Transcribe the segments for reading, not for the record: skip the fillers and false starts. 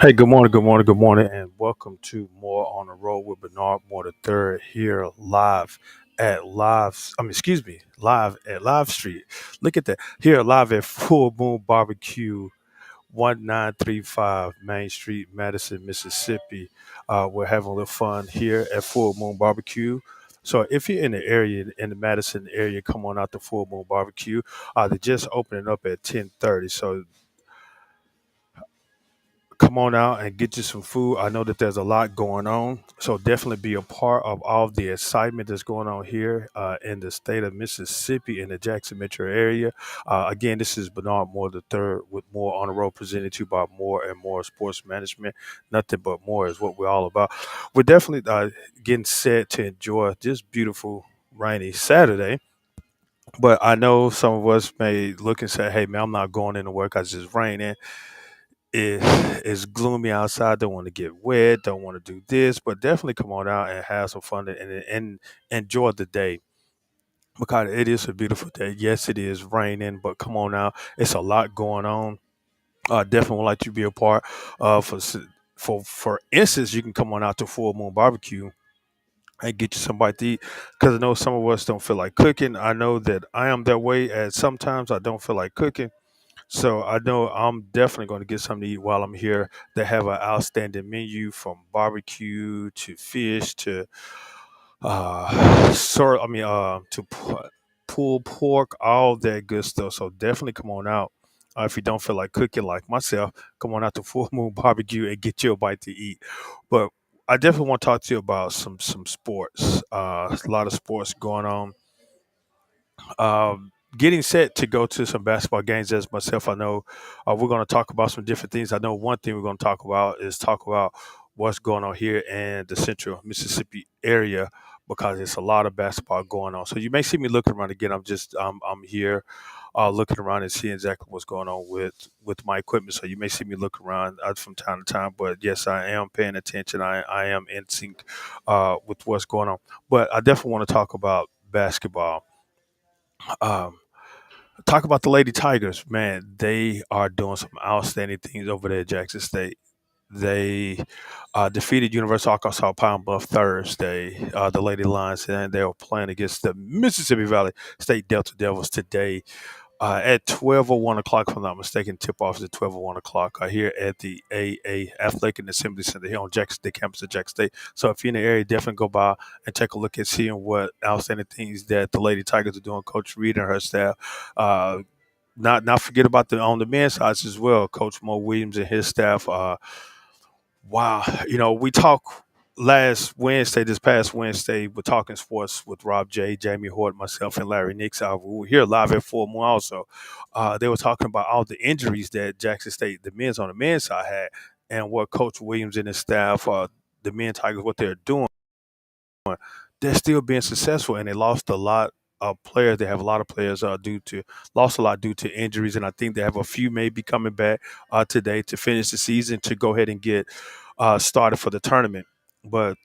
Hey, good morning, good morning, good morning, and welcome to More on the Road with Bernard Moore the Third here live at live. Excuse me, live at Live Street. Look at that here live at Full Moon Barbecue, 1935 Main Street, Madison, Mississippi. We're having a little fun here at Full Moon Barbecue. So if you're in the area, in the Madison area, come on out to Full Moon Barbecue. They're just opening up at 10:30. So come on out and get you some food. I know that there's a lot going on, so definitely be a part of all the excitement that's going on here in the state of Mississippi in the Jackson metro area. Again, this is Bernard Moore the Third with More on the Road, presented to you by More and More Sports Management. Nothing but more is what we're all about. We're definitely getting set to enjoy this beautiful rainy Saturday. But I know some of us may look and say, "Hey, man, I'm not going into work because it's raining." It's gloomy outside. Don't want to get wet. Don't want to do this, but definitely come on out and have some fun and enjoy the day because it is a beautiful day. Yes, it is raining, but come on out. It's a lot going on. I definitely would like to be a part of. For instance, you can come on out to Full Moon Barbecue and get you somebody to eat because I know some of us don't feel like cooking. I know that I am that way. And sometimes I don't feel like cooking. So I know I'm definitely going to get something to eat while I'm here. They have an outstanding menu from barbecue to fish to pulled pork, all that good stuff. So definitely come on out. If you don't feel like cooking like myself, come on out to Full Moon Barbecue and get you a bite to eat. But I definitely want to talk to you about some sports. A lot of sports going on, getting set to go to some basketball games as myself. I know we're going to talk about some different things. I know one thing we're going to talk about what's going on here in the central Mississippi area because there's a lot of basketball going on. So you may see me looking around again. I'm here looking around and seeing exactly what's going on with my equipment. So you may see me look around from time to time. But yes, I am paying attention. I am in sync with what's going on. But I definitely want to talk about basketball. Um, Talk about the Lady Tigers, man. They are doing some outstanding things over there at Jackson State. They defeated University of Arkansas Pine Bluff Thursday, the Lady Lions, and they were playing against the Mississippi Valley State Delta Devils today at 12 or 1 o'clock, if I'm not mistaken. Tip off is at 12 or 1 o'clock here at the AA Athletic and Assembly Center here on Jackson State campus at Jackson State. So if you're in the area, definitely go by and take a look at seeing what outstanding things that the Lady Tigers are doing. Coach Reed and her staff. Uh, not forget about the on the men's side as well. Coach Mo Williams and his staff. Wow, we talked this past Wednesday, we're talking sports with Rob J, Jamie Hort, myself, and Larry Nix. We were here live at Full Moon also. They were talking about all the injuries that Jackson State, on the men's side had, and what Coach Williams and his staff, the men Tigers, what they're doing. They're still being successful, and they lost a lot of players. They have a lot of players lost a lot due to injuries, and I think they have a few maybe coming back today to finish the season to go ahead and get started for the tournament. But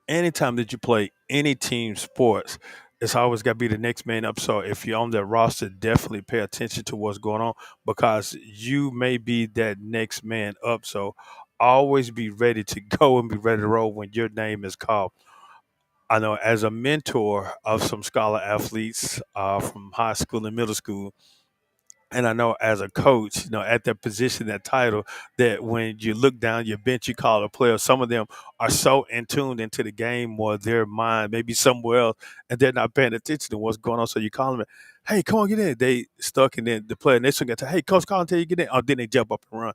anytime that you play any team sports, it's always got to be the next man up. So if you're on that roster, definitely pay attention to what's going on because you may be that next man up. So always be ready to go and be ready to roll when your name is called. I know as a mentor of some scholar athletes from high school and middle school, and I know as a coach, at that position, that title, that when you look down your bench, you call a player. Some of them are so in tuned into the game or their mind, maybe somewhere else, and they're not paying attention to what's going on. So you call them, hey, come on, get in. They stuck, and then the player next one got to, hey, coach, call until you get in. Oh, then they jump up and run.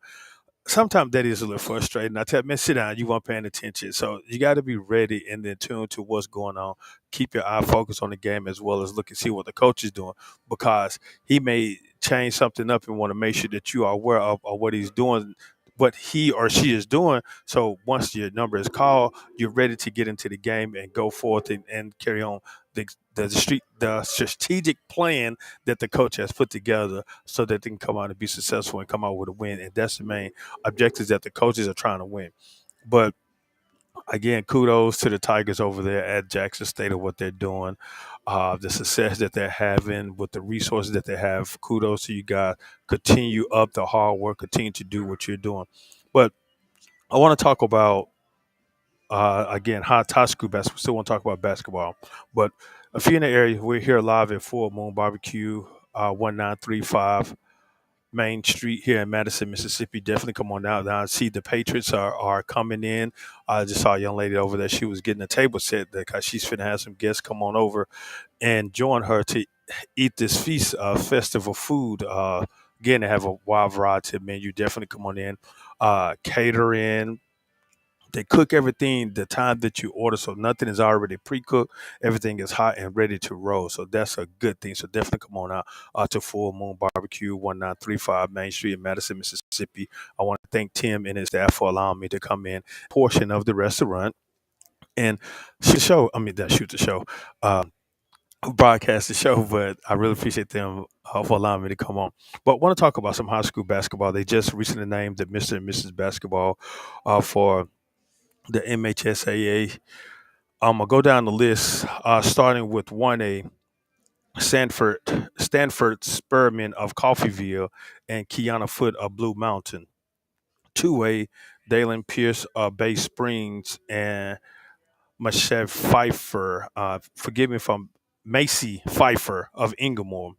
Sometimes that is a little frustrating. I tell man, sit down, you weren't paying attention. So you got to be ready and in tune to what's going on. Keep your eye focused on the game as well as look and see what the coach is doing because he may change something up and want to make sure that you are aware of what he's doing, what he or she is doing. So once your number is called, you're ready to get into the game and go forth and carry on the strategic plan that the coach has put together so that they can come out and be successful and come out with a win. And that's the main objectives that the coaches are trying to win. But again, kudos to the Tigers over there at Jackson State of what they're doing, the success that they're having with the resources that they have. Kudos to you guys. Continue up the hard work. Continue to do what you're doing. But I want to talk about again high school basketball. Still want to talk about basketball, but if you're in the area, we're here live at Full Moon Barbecue, 1935 Main Street here in Madison, Mississippi. Definitely come on down. Now I see the Patriots are coming in. I just saw a young lady over there. She was getting a table set because she's finna have some guests come on over and join her to eat this feast, festival food. Again, they have a wide variety of menu. Definitely come on in. Catering. They cook everything the time that you order, so nothing is already pre-cooked. Everything is hot and ready to roll. So that's a good thing. So definitely come on out to Full Moon Barbecue, 1935 Main Street in Madison, Mississippi. I want to thank Tim and his staff for allowing me to come in portion of the restaurant and shoot the show. I mean, that shoot the show. Broadcast the show, but I really appreciate them for allowing me to come on. But I want to talk about some high school basketball. They just recently named the Mr. and Mrs. Basketball for the MHSAA. I'm gonna go down the list, starting with 1A, Stanford Spurman of Coffeeville and Kiana Foot of Blue Mountain. 2A, Dalen Pierce of Bay Springs and Mashev Pfeiffer. Forgive me if I'm Macy Pfeiffer of Inglemoor.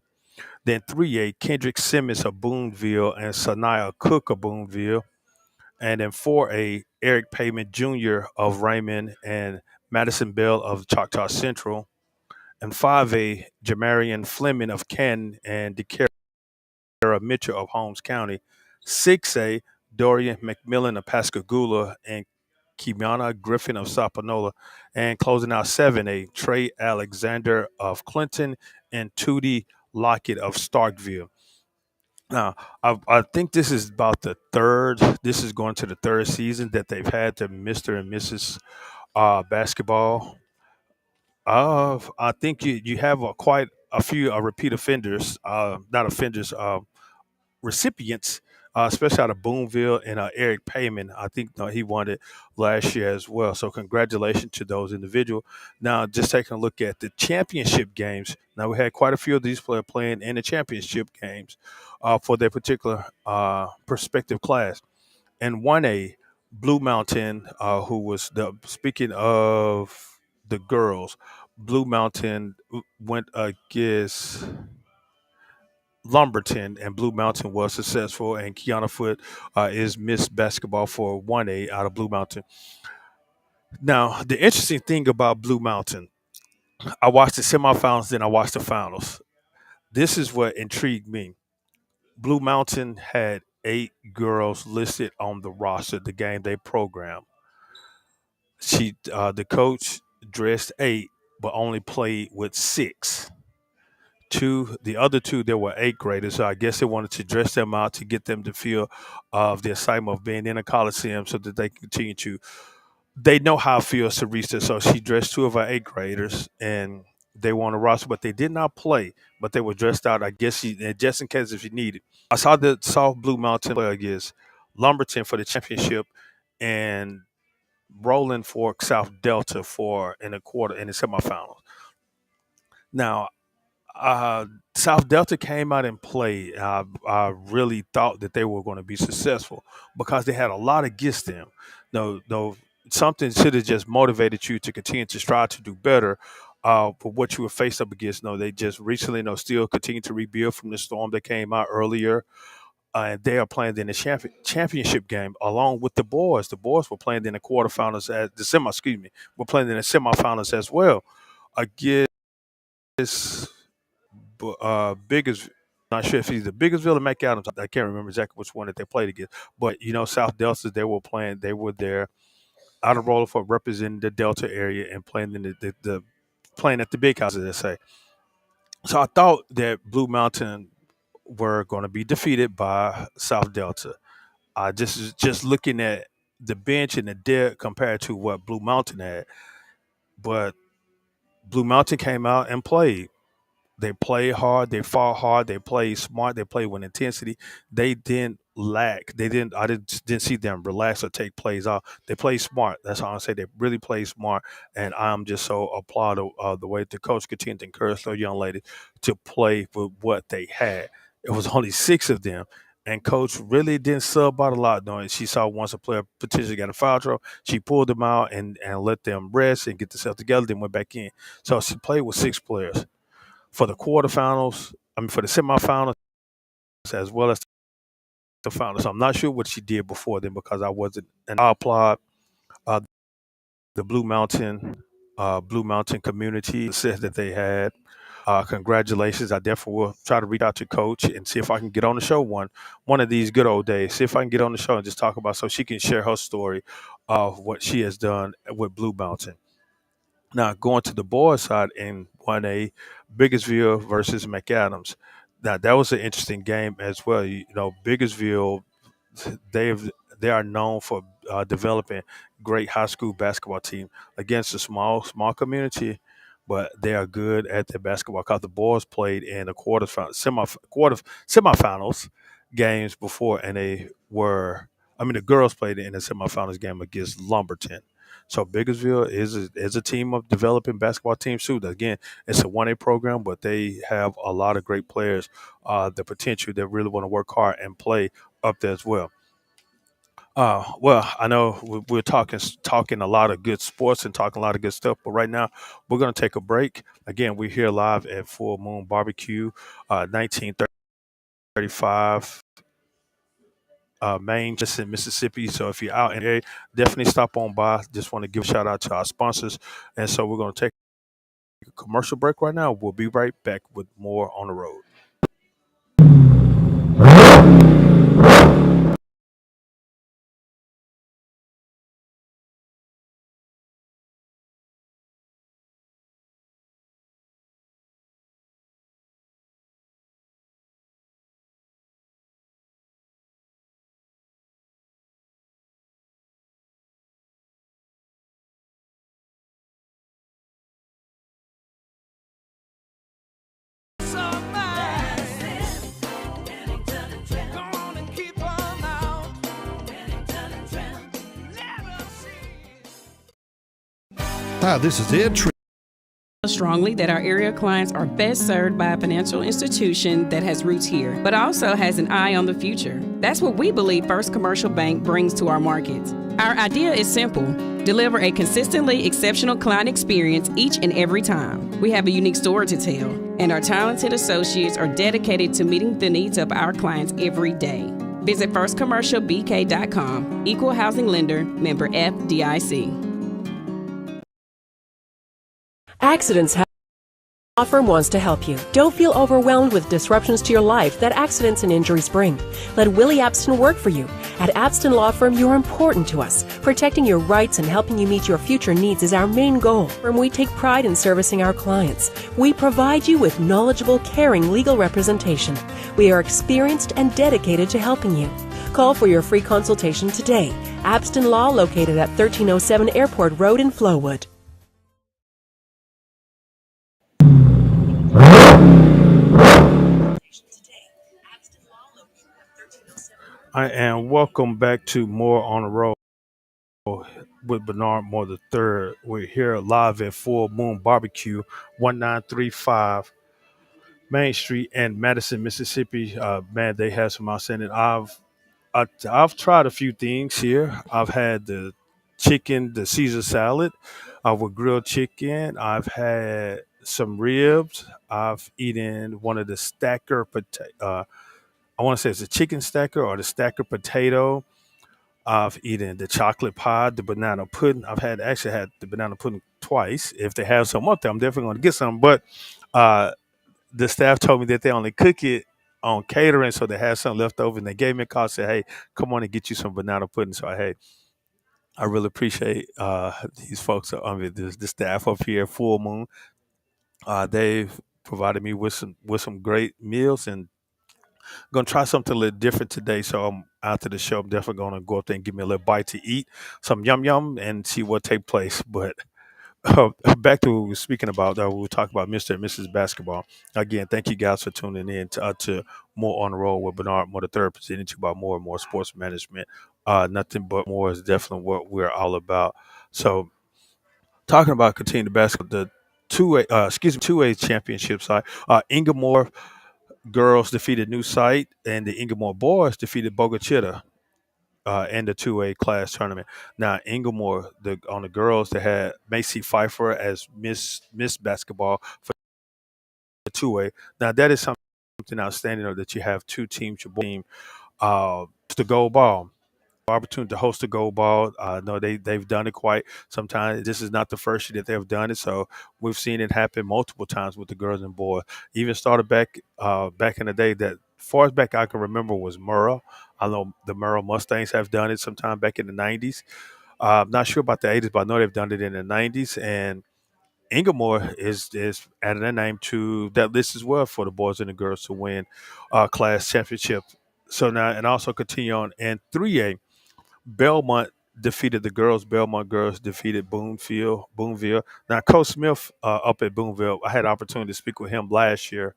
Then 3A, Kendrick Simmons of Boonville and Sanaya Cook of Boonville. And then 4A, Eric Payman Jr. of Raymond and Madison Bell of Choctaw Central. And 5A, Jamarian Fleming of Canton and DeCara Mitchell of Holmes County. 6A, Dorian McMillan of Pascagoula and Kimiana Griffin of Sapanola. And closing out 7A, Trey Alexander of Clinton and Tootie Lockett of Starkville. Now, I think this is about the third. This is going to the third season that they've had the Mister and Mrs. Basketball. I think you have quite a few repeat offenders, not offenders, recipients, especially out of Boonville and Eric Payman. I think he won it last year as well. So congratulations to those individuals. Now, just taking a look at the championship games. Now we had quite a few of these players playing in the championship games for their particular prospective class. And 1A, Blue Mountain, who was the speaking of the girls, Blue Mountain went against Lumberton, and Blue Mountain was successful. And Kiana Foot is Miss Basketball for 1A out of Blue Mountain. Now, the interesting thing about Blue Mountain, I watched the semifinals, then I watched the finals. This is what intrigued me. Blue Mountain had 8 girls listed on the roster, the game they programmed. The coach dressed 8, but only played with 6. The other two, there were 8th graders. So I guess they wanted to dress them out to get them to feel of the excitement of being in a coliseum, so that they can continue to. They know how it feels to reach this. So she dressed 2 of her 8th graders, and they were on the roster, but they did not play. But they were dressed out. I guess just in case if you needed. I saw the South Blue Mountain play against Lumberton for the championship, and Rolling Fork South Delta for in a quarter in the semifinals. Now, uh, South Delta came out and played. I really thought that they were going to be successful because they had a lot against them. No, something should have just motivated you to continue to strive to do better. For what you were faced up against, no, they just recently, no, still continue to rebuild from the storm that came out earlier. And they are playing in the championship game along with the boys. The boys were playing in the quarterfinals as the semi. Excuse me, were playing in the semifinals as well against biggest. Not sure if he's the Biggersville or McAdams. I can't remember exactly which one that they played against. But South Delta, they were playing. They were there out of Rutherford representing the Delta area and playing in the playing at the big house, as they say. So I thought that Blue Mountain were going to be defeated by South Delta. I just looking at the bench and the depth compared to what Blue Mountain had, but Blue Mountain came out and played. They played hard. They fought hard. They played smart. They played with intensity. They didn't lack. They didn't. I didn't see them relax or take plays off. They played smart. That's all I say. They really played smart. And I'm just so applaud the way the coach continued to encourage those young ladies to play with what they had. It was only 6 of them. and coach really didn't sub out a lot. Knowing she saw once a player potentially got a foul trouble, she pulled them out and let them rest and get themselves together. Then went back in. So she played with six players for the quarterfinals. I mean, for the semifinals as well as the finals. So I'm not sure what she did before then because I wasn't. And I applaud uh, the Blue Mountain community success that they had. Congratulations! I definitely will try to reach out to Coach and see if I can get on the show one of these good old days. See if I can get on the show and just talk about so she can share her story of what she has done with Blue Mountain. Now going to the boys side in 1A, Biggersville versus McAdams. Now that was an interesting game as well. Biggersville they've they are known for developing great high school basketball team against a small community, but they are good at their basketball. Because the boys played in the semifinals games before, and the girls played in the semifinals game against Lumberton. So Biggersville is a team of developing basketball teams too. Again, it's a 1A program, but they have a lot of great players, the potential that really want to work hard and play up there as well. Well, I know we're talking a lot of good sports and talking a lot of good stuff, but right now we're going to take a break. Again, we're here live at Full Moon Barbecue, 1935 Main, just in Mississippi. So if you're out in the area, definitely stop on by. Just want to give a shout out to our sponsors. And so we're going to take a commercial break right now. We'll be right back with more on the road. Hi, this is Ed Strongly that our area clients are best served by a financial institution that has roots here, but also has an eye on the future. That's what we believe First Commercial Bank brings to our markets. Our idea is simple: deliver a consistently exceptional client experience each and every time. We have a unique story to tell, and our talented associates are dedicated to meeting the needs of our clients every day. Visit firstcommercialbk.com. Equal housing lender, member FDIC. Accidents happen. Law firm wants to help you. Don't feel overwhelmed with disruptions to your life that accidents and injuries bring. Let Willie Abston work for you. At Abston Law Firm, you're important to us. Protecting your rights and helping you meet your future needs is our main goal. And we take pride in servicing our clients. We provide you with knowledgeable, caring legal representation. We are experienced and dedicated to helping you. Call for your free consultation today. Abston Law, located at 1307 Airport Road in Flowood. And welcome back to More on the Road with Bernard Moore the third. We're here live at Full Moon Barbecue, 1935 Main Street in Madison, Mississippi. Man, they have some outstanding. I've tried a few things here. I've had the chicken, the Caesar salad, with grilled chicken. I've had some ribs. I've eaten one of the stacker potato. I want to say it's a chicken stacker or the stacker potato. I've eaten the chocolate pie, the banana pudding. I've actually had the banana pudding twice. If they have some up there, I'm definitely going to get some. But uh, the staff told me that they only cook it on catering, so they had some left over, and they gave me a call. Said, "Hey, come on and get you some banana pudding." So, hey, I really appreciate these folks. I mean, the staff up here, at Full Moon. They've provided me with some great meals, and gonna try something a little different today. So after the show, I'm definitely gonna go up there and give me a little bite to eat, some yum yum, and see what take place. But back to what we were speaking about. We were talking about Mr. and Mrs. Basketball. Again, thank you guys for tuning in to More on the Road with Bernard Moore the third, presenting to you about more and more sports management. Nothing but more is definitely what we're all about. So talking about continuing the basketball, the two A championship side, Inga Moore girls defeated New Sight, and the Inglemoor boys defeated Bogachita in the 2A class tournament. Now, Inglemoor, on the girls, they had Macy Pfeiffer as Miss Basketball for the 2A. Now, that is something outstanding, though, that you have two teams, your team, the gold ball. Opportunity to host a gold ball. No, they've done it quite sometimes. This is not the first year that they've done it, so we've seen it happen multiple times with the girls and boys. Even started back in the day. That far as back I can remember was Murrah. I know the Murrah Mustangs have done it sometime back in the '90s. I'm not sure about the '80s, but I know they've done it in the '90s. And Inglemoor is adding a name to that list as well for the boys and the girls to win class championship. So now and also continue on in 3A. Belmont defeated the girls. Belmont girls defeated Boonville. Now, Coach Smith up at Boonville, I had the opportunity to speak with him last year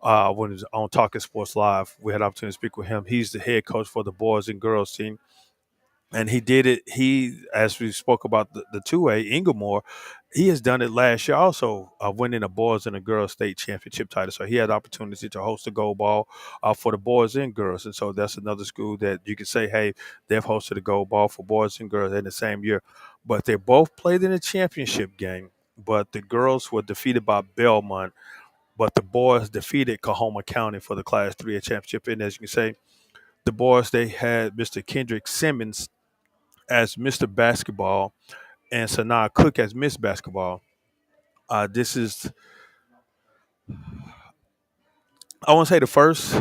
when he was on Talking Sports Live. We had the opportunity to speak with him. He's the head coach for the boys and girls team. And he did it. As we spoke about the 2A, Inglemoor, he has done it last year also, winning a boys and a girls state championship title. So he had the opportunity to host a gold ball for the boys and girls. And so that's another school that you can say, hey, they've hosted a gold ball for boys and girls in the same year. But they both played in a championship game. But the girls were defeated by Belmont, but the boys defeated Coahoma County for the Class 3A championship. And as you can say, the boys, they had Mr. Kendrick Simmons as Mr. Basketball and Sanaa Cook as Miss Basketball. This is, I want to say, the first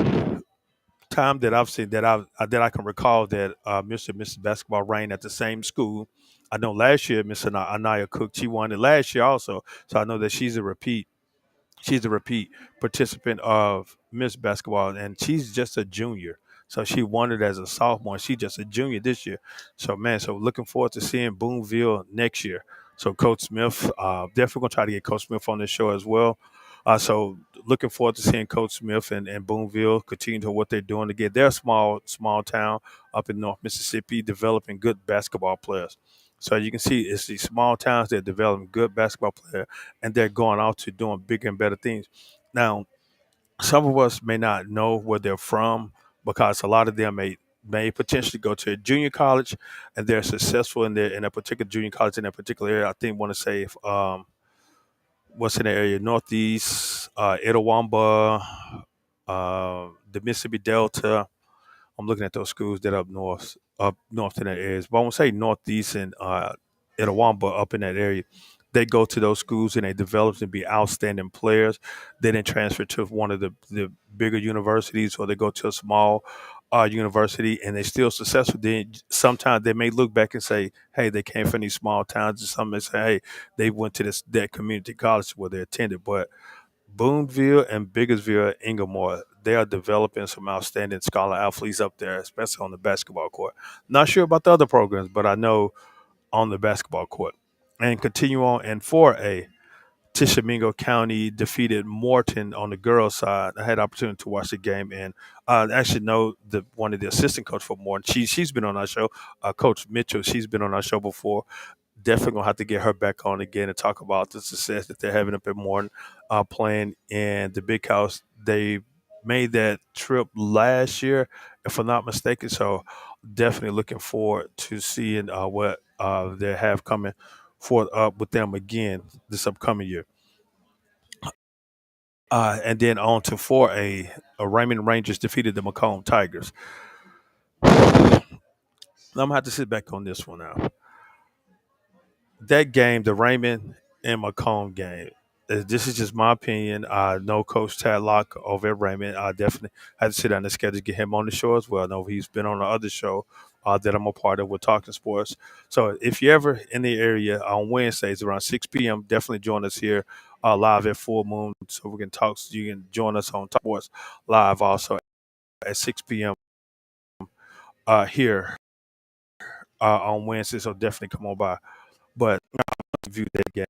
time that I've seen that I can recall that Mr. and Mrs. Basketball reigned at the same school. I know last year Miss Anaya Cook, she won it last year also, so I know that she's a repeat. She's a repeat participant of Miss Basketball, and she's just a junior. So she won it as a sophomore. She's just a junior this year. So man, so looking forward to seeing Boonville next year. So Coach Smith, definitely gonna try to get Coach Smith on the show as well. So looking forward to seeing Coach Smith and Boonville continue to what they're doing to get their small town up in North Mississippi, developing good basketball players. So you can see it's these small towns that are developing good basketball players, and they're going out to doing bigger and better things. Now, some of us may not know where they're from because a lot of them may potentially go to a junior college and they're successful in a particular junior college in a particular area. I think want to say what's in the area northeast, Itawamba, the Mississippi Delta. I'm looking at those schools that up north in that areas. But I won't say northeast and Itawamba up in that area. They go to those schools and they develop and be outstanding players. They then transfer to one of the bigger universities, or they go to a small university and they're still successful. Then sometimes they may look back and say, "Hey, they came from these small towns." And some may say, "Hey, they went to that community college where they attended." But Boonville and Biggersville, Inglemoor, they are developing some outstanding scholar athletes up there, especially on the basketball court. Not sure about the other programs, but I know on the basketball court. And continue on in 4A, Tishomingo County defeated Morton on the girls' side. I had the opportunity to watch the game, and I actually know one of the assistant coach for Morton. She's been on our show, Coach Mitchell. She's been on our show before. Definitely gonna have to get her back on again and talk about the success that they're having up in Morton, playing in the big house. They made that trip last year, if I'm not mistaken. So definitely looking forward to seeing what they have coming forth up with them again this upcoming year. And then on to 4A, Raymond Rangers defeated the Macomb Tigers. I'm gonna have to sit back on this one now. That game, the Raymond and Macomb game. This is just my opinion. I know Coach Tadlock over at Raymond. I definitely had to sit down and schedule to get him on the show as well. I know he's been on the other show that I'm a part of with Talking Sports. So if you're ever in the area on Wednesdays around 6 p.m., definitely join us here live at Full Moon so we can talk. So you can join us on Talk Sports live also at 6 p.m. Here on Wednesday. So definitely come on by. But view that game.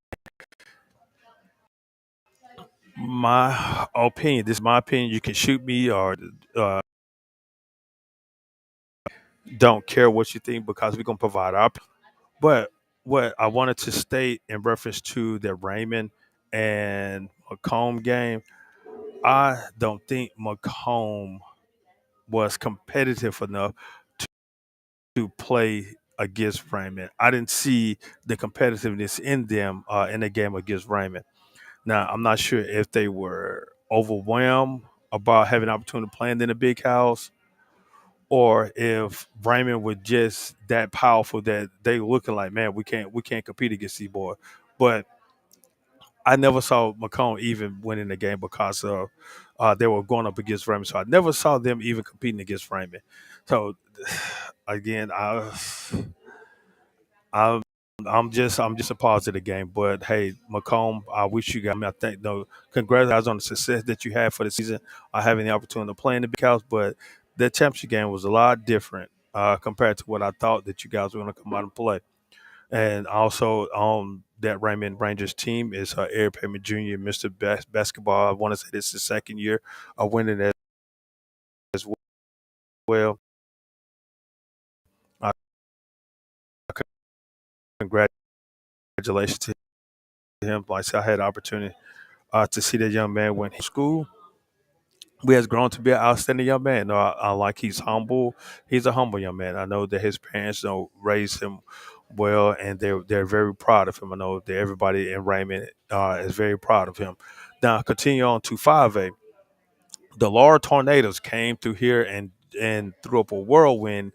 My opinion. This is my opinion. You can shoot me or don't care what you think because we're gonna provide our. But what I wanted to state in reference to the Raymond and Macomb game, I don't think Macomb was competitive enough to play against Raymond. I didn't see the competitiveness in them in the game against Raymond. Now, I'm not sure if they were overwhelmed about having an opportunity to play in the big house, or if Raymond was just that powerful that they looking like, man, we can't compete against these boys. But I never saw Macomb even winning the game because of they were going up against Raymond. So I never saw them even competing against Raymond. So again, I I'm just a positive game. But hey, Macomb, I wish you guys. I mean, I think no, congratulations on the success that you had for the season. Having the opportunity to play in the big house, but that championship game was a lot different compared to what I thought that you guys were going to come out and play. And also on that Raymond Rangers team is Eric Payment Jr., Mr. Basketball. I want to say this is his second year of winning as well. Uh, Congratulations to him. Like I said, I had the opportunity to see that young man when he school. We has grown to be an outstanding young man. No, I like he's humble. He's a humble young man. I know that his parents raised him well, and they're very proud of him. I know that everybody in Raymond is very proud of him. Now, continue on to 5A. The Laura Tornadoes came through here and threw up a whirlwind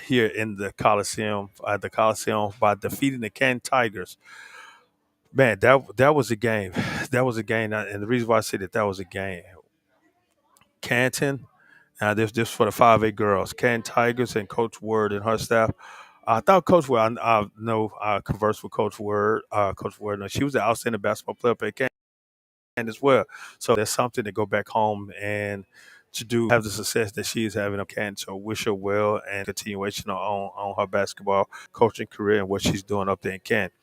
here in the Coliseum by defeating the Canton Tigers. Man, that was a game. That was a game, and the reason why I say that was a game. Canton. This for the 5A girls, Canton Tigers and Coach Word and her staff. I thought Coach Word, I know I conversed with Coach Word. Coach Word, and she was an outstanding basketball player at Canton as well. So there's something to go back home and to do have the success that she is having up Canton. So wish her well and continuation on her basketball coaching career and what she's doing up there in Canton.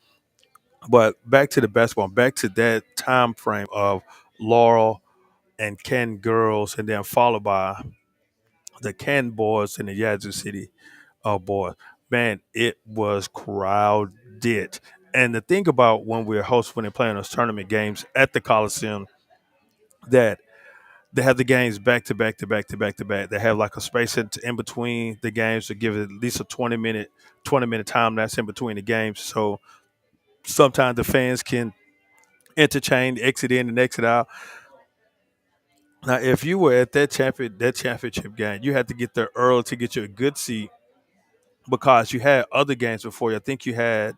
But back to the basketball, back to that time frame of Laurel and Canton girls, and then followed by the Canton boys and the Yazoo City boys. Man, it was crowded. And the thing about when we're hosts when they're playing those tournament games at the Coliseum, that they have the games back to back to back to back to back. They have like a space in between the games to give it at least a 20-minute time that's in between the games. So sometimes the fans can interchange, exit in and exit out. Now, if you were at that championship game, you had to get there early to get you a good seat because you had other games before you. I think you had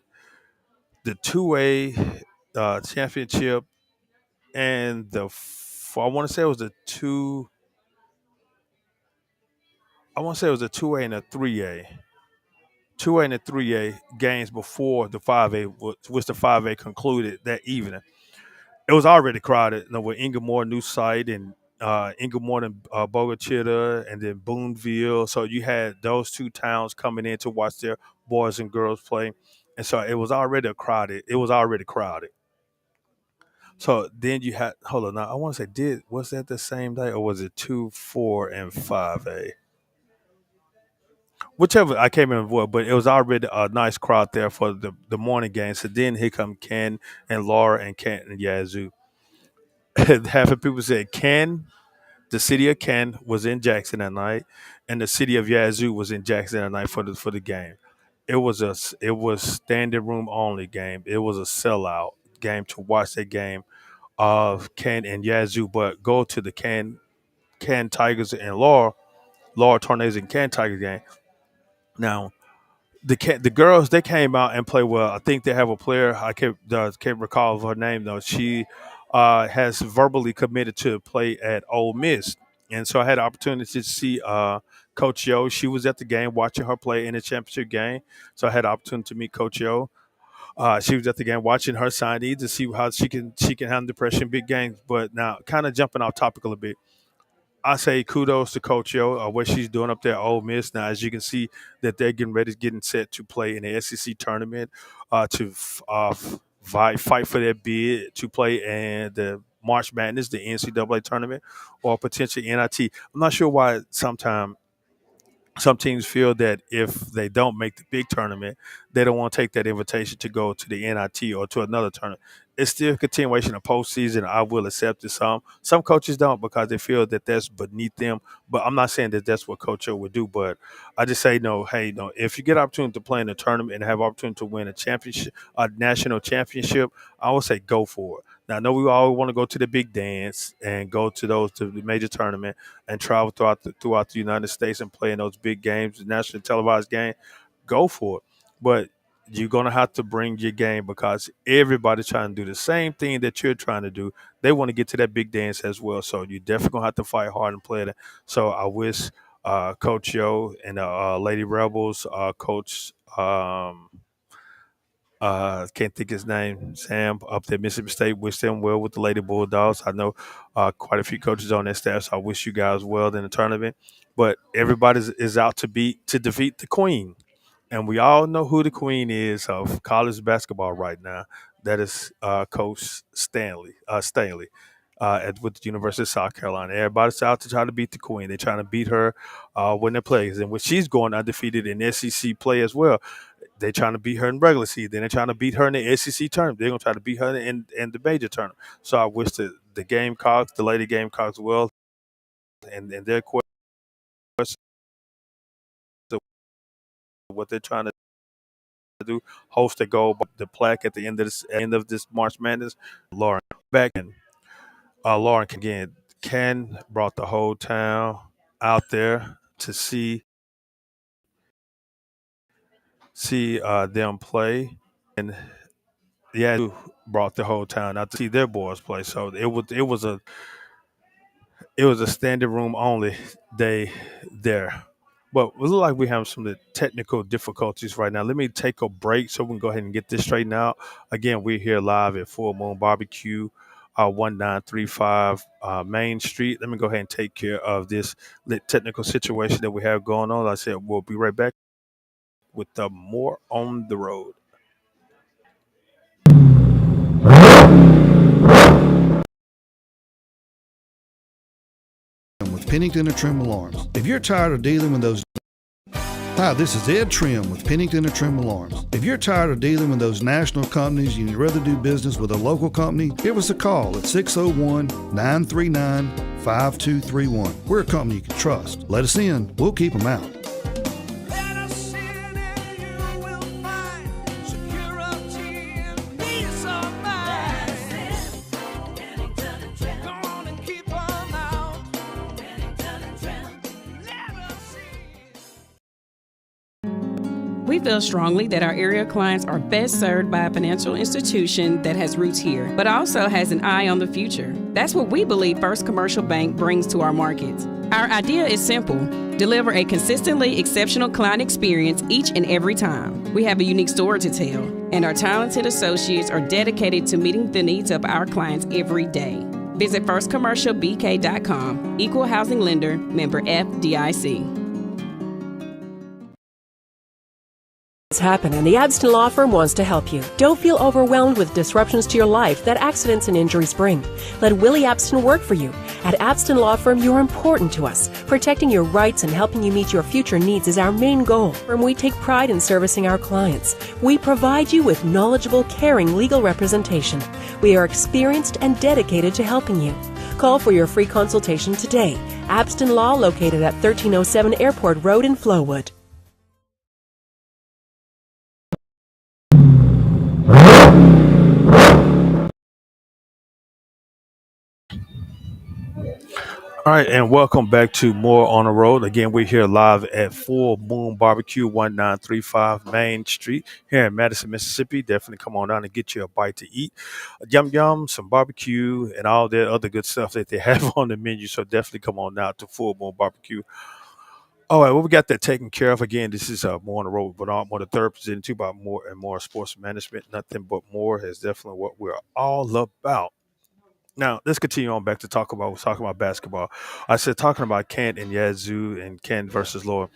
the 2A championship and I want to say it was the two. I want to say it was a 2A and a 3A. 2A and a 3A games before the 5A, which the 5A concluded that evening. It was already crowded. With Inglemoor, New Site, and Inglemoor and Bogachita, and then Boonville. So you had those two towns coming in to watch their boys and girls play, and so it was already crowded. It was already crowded. So then you had hold on now. I want to say was that the same day or was it 2, 4, and 5A? Whichever I can't remember what, but it was already a nice crowd there for the morning game. So then here come Ken and Laura and Ken and Yazoo. Half of people said Ken, the city of Ken was in Jackson that night, and the city of Yazoo was in Jackson that night for the game. It was standing room only game. It was a sellout game to watch that game of Ken and Yazoo, but go to the Ken Tigers and Laura Tornadoes and Ken Tigers game. Now the girls they came out and played well. I think they have a player I can't recall of her name though. She has verbally committed to play at Ole Miss, and so I had the opportunity to see Coach Yo. She was at the game watching her play in the championship game, so I had the opportunity to meet Coach Yo. She was at the game watching her signee to see how she can handle the pressure in big games. But now, kind of jumping off topic a little bit, I say kudos to Coach Yo, what she's doing up there at Ole Miss. Now, as you can see, that they're getting set to play in the SEC tournament, fight for their bid to play in the March Madness, the NCAA tournament, or potentially NIT. I'm not sure why sometimes some teams feel that if they don't make the big tournament, they don't want to take that invitation to go to the NIT or to another tournament. it's still a continuation of postseason. I will accept it. Some coaches don't because they feel that that's beneath them. But I'm not saying that that's what Coach O would do. But I just say no. Hey, no. If you get opportunity to play in a tournament and have opportunity to win a championship, a national championship, I would say go for it. Now, I know we all want to go to the big dance and go to the major tournament and travel throughout the United States and play in those big games, the national televised game. Go for it. But you're gonna have to bring your game because everybody's trying to do the same thing that you're trying to do. They want to get to that big dance as well. So you definitely gonna have to fight hard and play it. So I wish Coach Yo and Lady Rebels, Coach can't think his name, Sam up there, Mississippi State. Wish them well with the Lady Bulldogs. I know quite a few coaches on that staff, so I wish you guys well in the tournament. But everybody is out to defeat the Queen, and we all know who the Queen is of college basketball right now. That is Coach Stanley. With the University of South Carolina, everybody's out to try to beat the Queen. They're trying to beat her when they play, and when she's going undefeated in SEC play as well, they're trying to beat her in regular season. Then they're trying to beat her in the SEC tournament. They're gonna try to beat her in the major tournament. So I wish the Gamecocks, the Lady Gamecocks, well, and their quest of what they're trying to do, host a goal, the plaque at the end of this March Madness. Lauren back and Lauren again. Ken brought the whole town out there to see them play, and yeah, brought the whole town out to see their boys play. So it was a standing room only day there. But it looks like we have some of the technical difficulties right now. Let me take a break so we can go ahead and get this straightened out. Again, we're here live at Full Moon Barbecue, 1935 Main Street. Let me go ahead and take care of this technical situation that we have going on. Like I said, we'll be right back with more on the road. With Pennington and Trim Alarms. If you're tired of dealing with those Hi, this is Ed Trim with Pennington and Trim Alarms. If you're tired of dealing with those national companies and you'd rather do business with a local company, give us a call at 601-939-5231. We're a company you can trust. Let us in. We'll keep them out. We feel strongly that our area clients are best served by a financial institution that has roots here, but also has an eye on the future. That's what we believe First Commercial Bank brings to our markets. Our idea is simple: deliver a consistently exceptional client experience each and every time. We have a unique story to tell, and our talented associates are dedicated to meeting the needs of our clients every day. Visit firstcommercialbk.com, equal housing lender, member FDIC. Happen, and the Abston Law Firm wants to help you. Don't feel overwhelmed with disruptions to your life that accidents and injuries bring. Let Willie Abston work for you. At Abston Law Firm, you're important to us. Protecting your rights and helping you meet your future needs is our main goal. And we take pride in servicing our clients. We provide you with knowledgeable, caring legal representation. We are experienced and dedicated to helping you. Call for your free consultation today. Abston Law, located at 1307 Airport Road in Flowood. All right, and welcome back to More on the Road. Again, we're here live at Full Moon Barbecue, 1935 Main Street here in Madison, Mississippi. Definitely come on down and get you a bite to eat. Yum yum, some barbecue, and all that other good stuff that they have on the menu. So definitely come on out to Full Moon Barbecue. All right, well, we got that taken care of. Again, this is More on the Road, but I'm on the third presenting to about more and more sports management. Nothing but more is definitely what we're all about. Now let's continue on back to talking about basketball. I said talking about Kent and Yazoo and Kent versus Lower.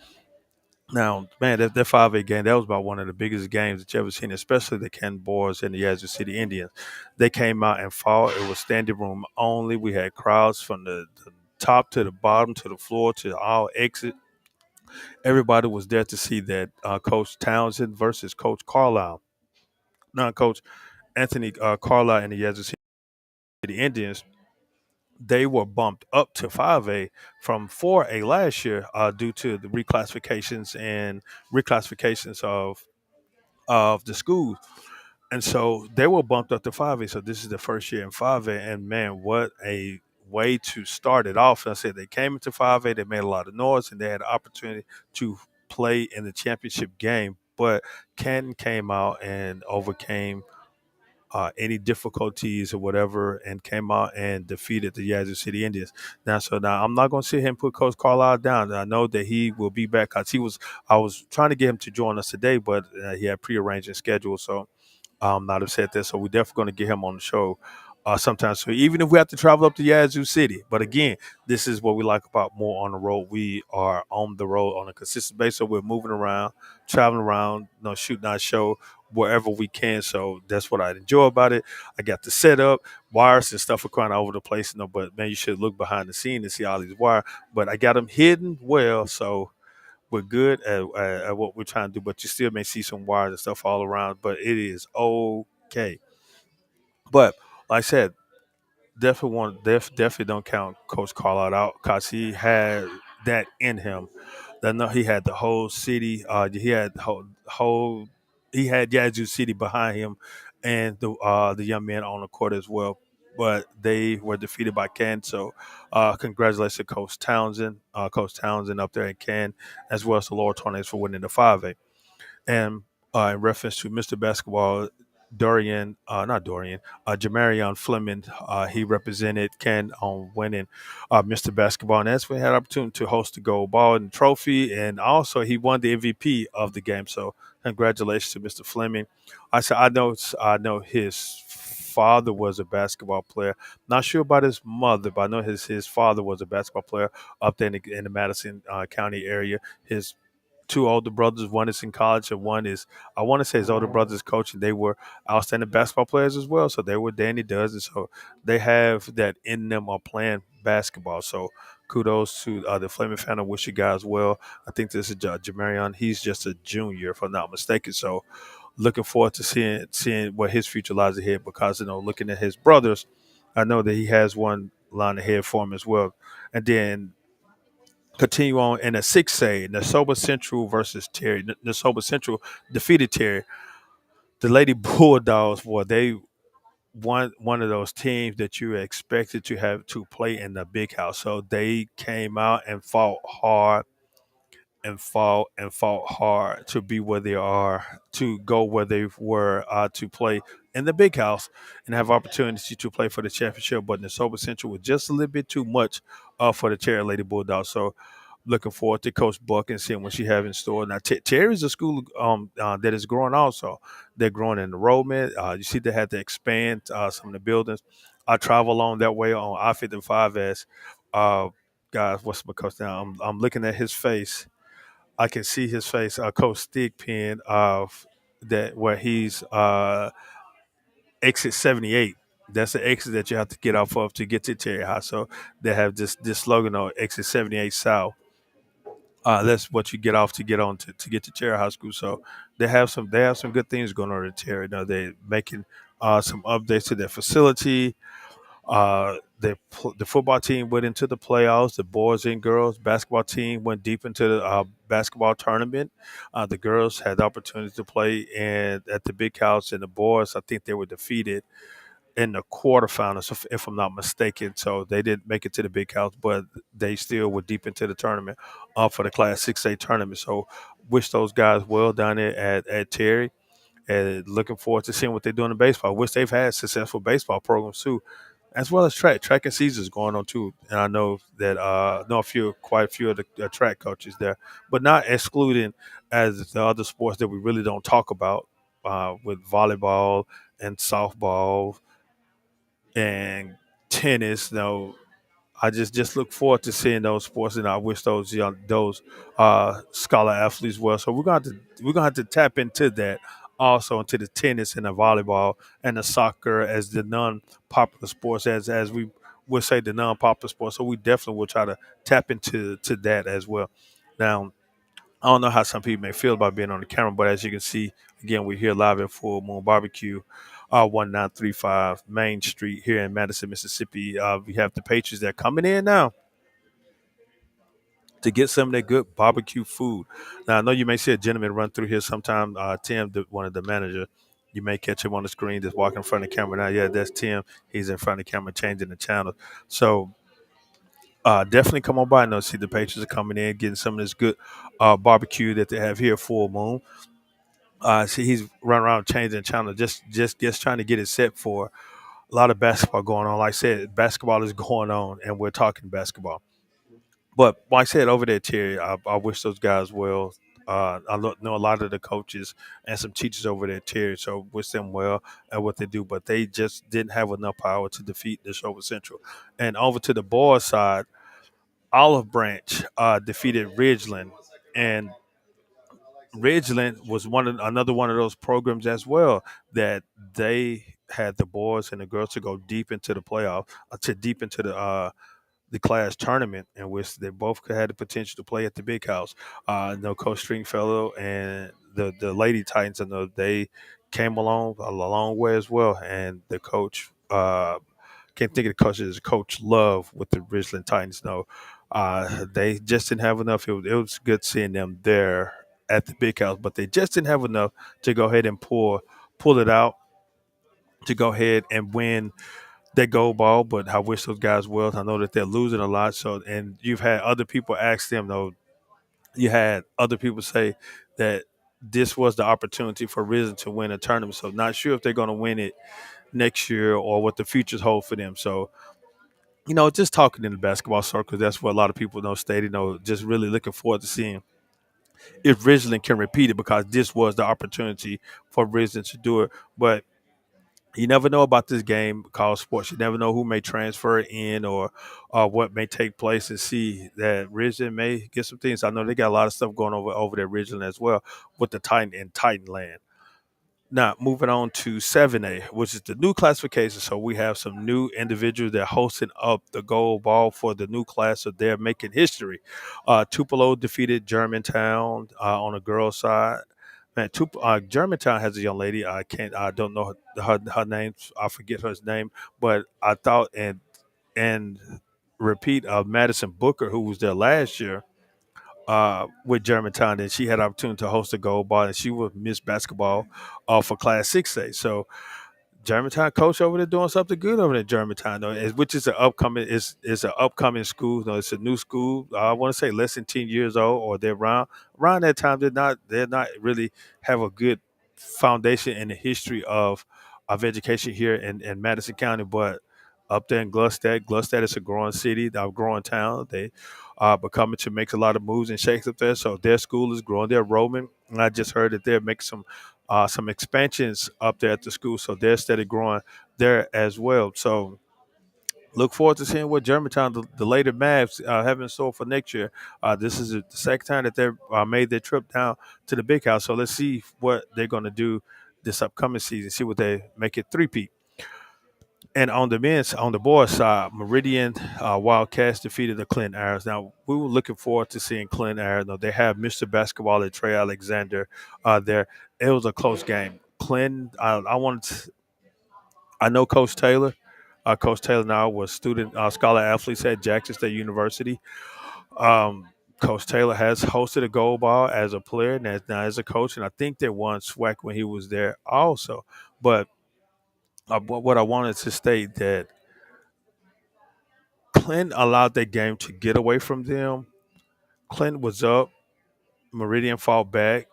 Now, man, that 5A game, that was about one of the biggest games that you ever seen, especially the Kent boys and the Yazoo City Indians. They came out and fought. It was standing room only. We had crowds from the top to the bottom to the floor to all exit. Everybody was there to see that Coach Townsend versus Coach Carlisle. Now, Coach Anthony Carlisle and the Yazoo City Indians, they were bumped up to 5A from 4A last year due to the reclassifications of the schools. And so they were bumped up to 5A. So this is the first year in 5A. And man, what a way to start it off. I said they came into 5A, they made a lot of noise, and they had the opportunity to play in the championship game. But Canton came out and overcame any difficulties or whatever, and came out and defeated the Yazoo City Indians. Now I'm not going to sit here and put Coach Carlisle down. I know that he will be back because I was trying to get him to join us today, but he had prearranged a schedule. So not upset there. So we're definitely going to get him on the show sometime. So even if we have to travel up to Yazoo City, but again, this is what we like about more on the road. We are on the road on a consistent basis. So we're moving around, traveling around, shooting our show wherever we can. So that's what I enjoy about it. I got the setup, wires and stuff are crying all over the place. But man, you should look behind the scene and see all these wires. But I got them hidden well, so we're good at what we're trying to do, but you still may see some wires and stuff all around, but it is okay. But like I said, definitely don't count Coach Carlisle out because he had that in him. That no, he had the whole city. He had whole he had Yazoo City behind him, and the young men on the court as well. But they were defeated by Ken. So, congratulations to Coach Townsend up there in Ken, as well as the Lower Tornadoes for winning the 5A. And in reference to Mr. Basketball, Jamarion Fleming, he represented Ken on winning Mr. Basketball, and that's when he had opportunity to host the gold ball and trophy, and also he won the MVP of the game. So congratulations to Mr. Fleming. I know his father was a basketball player. Not sure about his mother, but I know his father was a basketball player up there in the Madison County area. His two older brothers. One is in college, and one is, I want to say, his older brother's coaching. They were outstanding basketball players as well. So they were Danny Does, and so they have that in them of playing basketball. So kudos to the Flaming fan. I wish you guys well. I think this is Jamarion. He's just a junior, if I'm not mistaken. So looking forward to seeing what his future lies ahead. Because looking at his brothers, I know that he has one line ahead for him as well. And then continue on in a 6A, Nasoba Central versus Terry. Nasoba Central defeated Terry. The Lady Bulldogs, boy, they one of those teams that you expected to have to play in the big house. So they came out and fought hard and fought hard to be where they are, to go where they were, to play in the big house and have opportunity to play for the championship. But Nasoba Central was just a little bit too much for the Terry Lady Bulldogs. So looking forward to Coach Buck and seeing what she have in store. Now, Terry's a school that is growing also. They're growing in enrollment. You see they had to expand some of the buildings. I travel along that way on I-55 as, guys, what's my coach now? I'm looking at his face. I can see his face, Coach Stigpen, of that where he's exit 78. That's the exit that you have to get off of to get to Terry House. So they have this slogan on exit 78 South. That's what you get off to get on to get to Terry High School. So they have some good things going on at Terry. They're making some updates to their facility. The football team went into the playoffs. The boys and girls basketball team went deep into the basketball tournament. The girls had the opportunity to play at the big house, and the boys, I think they were defeated in the quarterfinals, if I'm not mistaken. So they didn't make it to the big house, but they still were deep into the tournament for the Class 6A tournament. So wish those guys well down there at Terry, and looking forward to seeing what they're doing in baseball. I wish they've had successful baseball programs too, as well as track. Track and season is going on too, and I know that quite a few of the track coaches there, but not excluding as the other sports that we really don't talk about with volleyball and softball and tennis. I just look forward to seeing those sports, and I wish those scholar athletes well. So we're gonna have to tap into that also, into the tennis and the volleyball and the soccer as the non-popular sports, as we would say, the non-popular sports. So we definitely will try to tap into that as well. Now, I don't know how some people may feel about being on the camera, but as you can see, again, we're here live at Full Moon Barbecue. 1935 Main Street here in Madison, Mississippi. We have the patrons that are coming in now to get some of that good barbecue food. Now, I know you may see a gentleman run through here sometime. Tim, one of the managers, you may catch him on the screen just walking in front of the camera. Now, yeah, that's Tim. He's in front of the camera changing the channel. So definitely come on by and see the patrons are coming in, getting some of this good barbecue that they have here at Full Moon. See, he's running around changing the channel, just trying to get it set for a lot of basketball going on. Like I said, basketball is going on, and we're talking basketball. But like I said, over there, Terry, I wish those guys well. Know a lot of the coaches and some teachers over there, Terry. So wish them well at what they do. But they just didn't have enough power to defeat Neshoba Central. And over to the boys' side, Olive Branch defeated Ridgeland, and Ridgeland was another one of those programs as well that they had the boys and the girls to go deep into the playoff, to deep into the class tournament, in which they both had the potential to play at the big house. Coach Stringfellow and the Lady Titans, I know they came along a long way as well, and the coach. Can't think of the coaches. Coach Love with the Ridgeland Titans. No, they just didn't have enough. It was good seeing them there at the big house, but they just didn't have enough to go ahead and pull it out to go ahead and win that gold ball. But I wish those guys well. I know that they're losing a lot. So, and you've had other people ask them though. You had other people say that this was the opportunity for Risen to win a tournament. So, not sure if they're going to win it next year or what the futures hold for them. So, just talking in the basketball circle, that's what a lot of people state, just really looking forward to seeing if Ridgeland can repeat it, because this was the opportunity for Ridgeland to do it. But you never know about this game called sports. You never know who may transfer in or what may take place, and see that Ridgeland may get some things. I know they got a lot of stuff going over there Ridgeland as well with the Titan and Titanland. Now, moving on to 7A, which is the new classification. So we have some new individuals that are hosting up the gold ball for the new class. So they're making history. Tupelo defeated Germantown on the girls' side. Man, Germantown has a young lady. I don't know her name. I forget her name. But I thought and repeat of Madison Booker, who was there last year with Germantown, and she had an opportunity to host a gold ball, and she was Miss Basketball for Class 6A. So Germantown coach over there doing something good over there in Germantown, though, which is an upcoming school. It's a new school. I want to say less than 10 years old, or they're around that time. They're not really have a good foundation in the history of education here in Madison County, but up there in Gluckstadt is a growing city, a growing town. They are becoming to make a lot of moves and shakes up there. So their school is growing. They're enrollment. And I just heard that they're making some expansions up there at the school. So they're steady growing there as well. So look forward to seeing what Germantown, the later Mavs, have in store for next year. This is the second time that they've made their trip down to the big house. So let's see what they're going to do this upcoming season, see what they make it three-peat. And on the boys' side, Meridian Wildcats defeated the Clinton Arrows. Now, we were looking forward to seeing Clinton Arrows. Now, they have Mr. Basketball and Trey Alexander there. It was a close game. Clinton, I know Coach Taylor. Coach Taylor now was student scholar athletes at Jackson State University. Um, Coach Taylor has hosted a gold ball as a player and now as a coach, and I think they won SWAC when he was there also. But what I wanted to state that Clinton allowed that game to get away from them. Clinton was up. Meridian fought back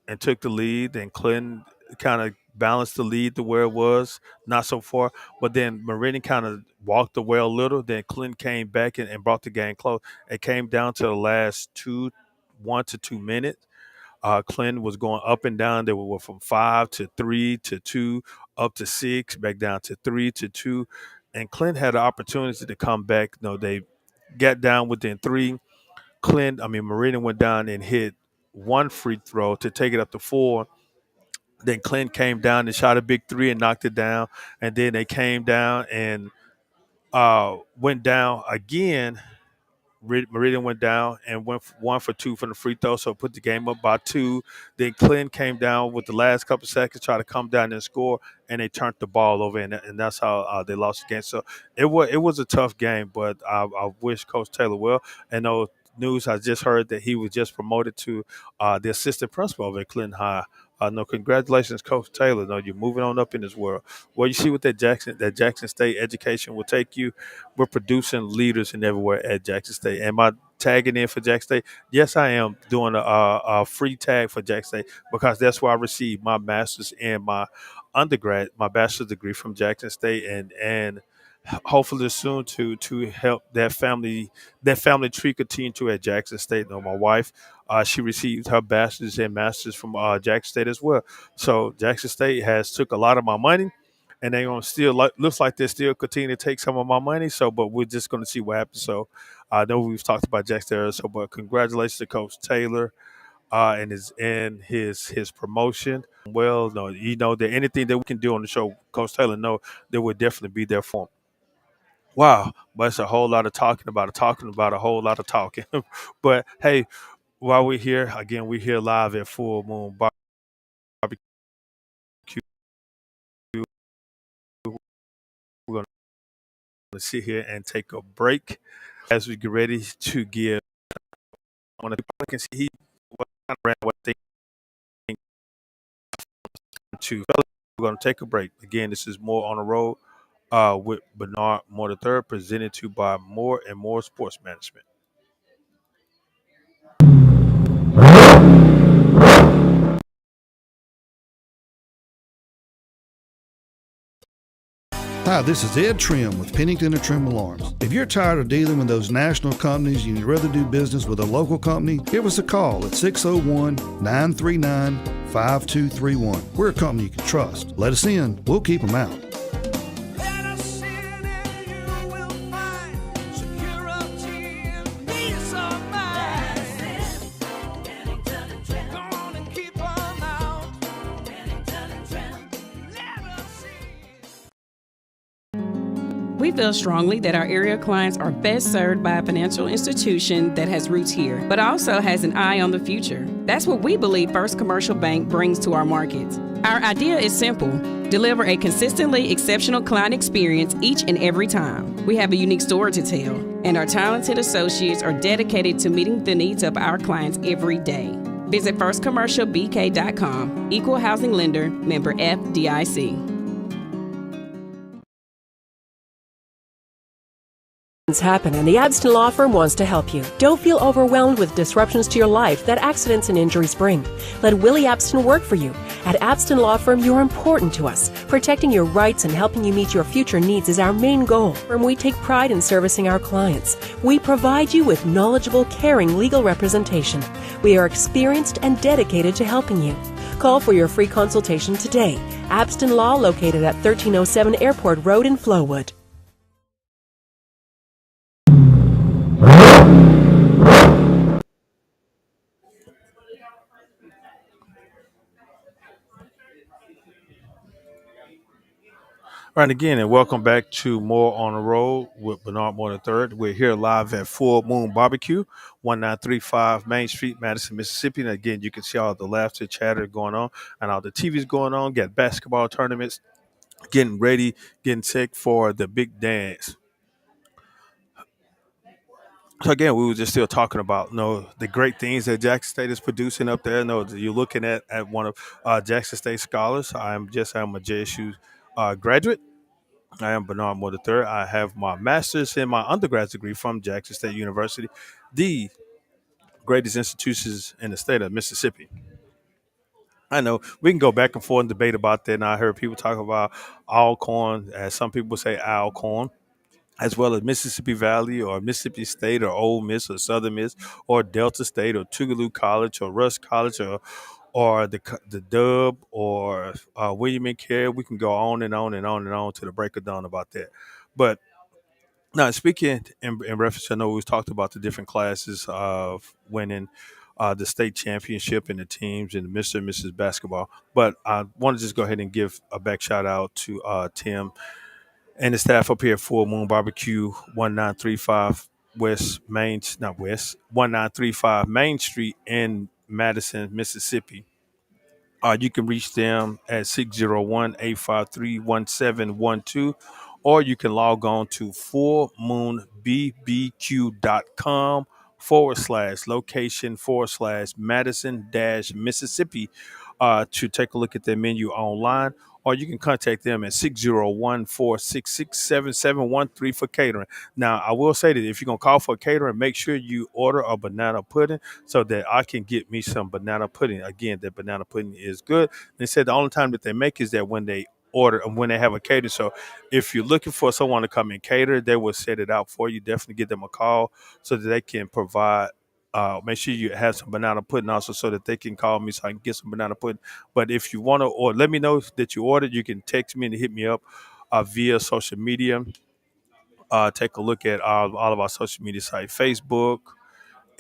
and took the lead. Then Clinton kind of balanced the lead to where it was, not so far. But then Meridian kind of walked away a little. Then Clinton came back and brought the game close. It came down to the last 1 to 2 minutes. Clinton was going up and down. They were from 5 to 3 to 2, up to 6, back down to 3 to 2. And Clinton had an opportunity to come back. They got down within 3. Meridian went down and hit one free throw to take it up to 4. Then Clinton came down and shot a big 3 and knocked it down. And then they came down and went down again Meridian went down and went 1 for 2 from the free throw, so put the game up by two. Then Clinton came down with the last couple seconds, tried to come down and score, and they turned the ball over, and that's how they lost the game. So it was a tough game, but I wish Coach Taylor well. And no news, I just heard that he was just promoted to the assistant principal over at Clinton High. No, congratulations, Coach Taylor. No, you're moving on up in this world. Well, you see what that Jackson State education will take you. We're producing leaders and everywhere at Jackson State. Am I tagging in for Jackson State? Yes, I am doing a free tag for Jackson State because that's where I received my master's and my undergrad, my bachelor's degree from Jackson State, and hopefully soon to help that family tree continue to at Jackson State. No, my wife, she received her bachelor's and master's from Jackson State as well. So Jackson State has took a lot of my money, and they gonna still looks like they still continue to take some of my money. So, but we're just gonna see what happens. So, I know we've talked about Jackson State, so but congratulations to Coach Taylor. And his promotion. Well, no, that anything that we can do on the show, Coach Taylor, know that we'll definitely be there for him. Wow, but it's a whole lot of talking about a whole lot of talking. But hey, while we're here, again, we're here live at Full Moon Barbecue. We're going to sit here and take a break as we get ready to give. On the can see he ran what they to. We're going to take a break. Again, this is More on the Road with Bernard Moore III, presented to you by More and More Sports Management. Hi, this is Ed Trim with Pennington and Trim Alarms. If you're tired of dealing with those national companies and you'd rather do business with a local company, give us a call at 601-939-5231. We're a company you can trust. Let us in. We'll keep them out. We feel strongly that our area clients are best served by a financial institution that has roots here, but also has an eye on the future. That's what we believe First Commercial Bank brings to our markets. Our idea is simple: deliver a consistently exceptional client experience each and every time. We have a unique story to tell, and our talented associates are dedicated to meeting the needs of our clients every day. Visit firstcommercialbk.com. Equal housing lender, member FDIC. Happen, and the Abston Law Firm wants to help you. Don't feel overwhelmed with disruptions to your life that accidents and injuries bring. Let Willie Abston work for you. At Abston Law Firm, you're important to us. Protecting your rights and helping you meet your future needs is our main goal. And we take pride in servicing our clients. We provide you with knowledgeable, caring legal representation. We are experienced and dedicated to helping you. Call for your free consultation today. Abston Law, located at 1307 Airport Road in Flowood. Right again, and welcome back to More on the Road with Bernard Moore III. We're here live at Full Moon Barbecue, 1935 Main Street, Madison, Mississippi. And again, you can see all the laughter, chatter going on, and all the TVs going on. Got basketball tournaments, getting ready, getting set for the big dance. So again, we were just still talking about the great things that Jackson State is producing up there. You're looking at one of Jackson State scholars. I'm a JSU graduate. I am Bernard Moore III. I have my master's and my undergraduate degree from Jackson State University, the greatest institutions in the state of Mississippi. I know we can go back and forth and debate about that. And I heard people talk about Alcorn, as some people say Alcorn, as well as Mississippi Valley or Mississippi State or Ole Miss or Southern Miss or Delta State or Tougaloo College or Rush College or the Dub or William and Carey. We can go on and on and on and on to the break of dawn about that. But now, speaking in reference, I know we've talked about the different classes of winning the state championship and the teams and Mr. and Mrs. Basketball. But I want to just go ahead and give a back shout out to Tim and the staff up here at Full Moon Barbecue 1935 West Main, not West, 1935 Main Street in Madison, Mississippi. You can reach them at 601-853-1712, or you can log on to fullmoonbbq.com /location Madison Mississippi to take a look at their menu online. Or you can contact them at 601-466-7713 for catering. Now, I will say that if you're going to call for catering, make sure you order a banana pudding so that I can get me some banana pudding. Again, that banana pudding is good. They said the only time that they make is that when they order and when they have a cater. So if you're looking for someone to come and cater, they will set it out for you. Definitely give them a call so that they can provide. Make sure you have some banana pudding also so that they can call me so I can get some banana pudding. But if you want to, or let me know that you ordered, you can text me and hit me up via social media. Take a look at all of our social media sites: Facebook,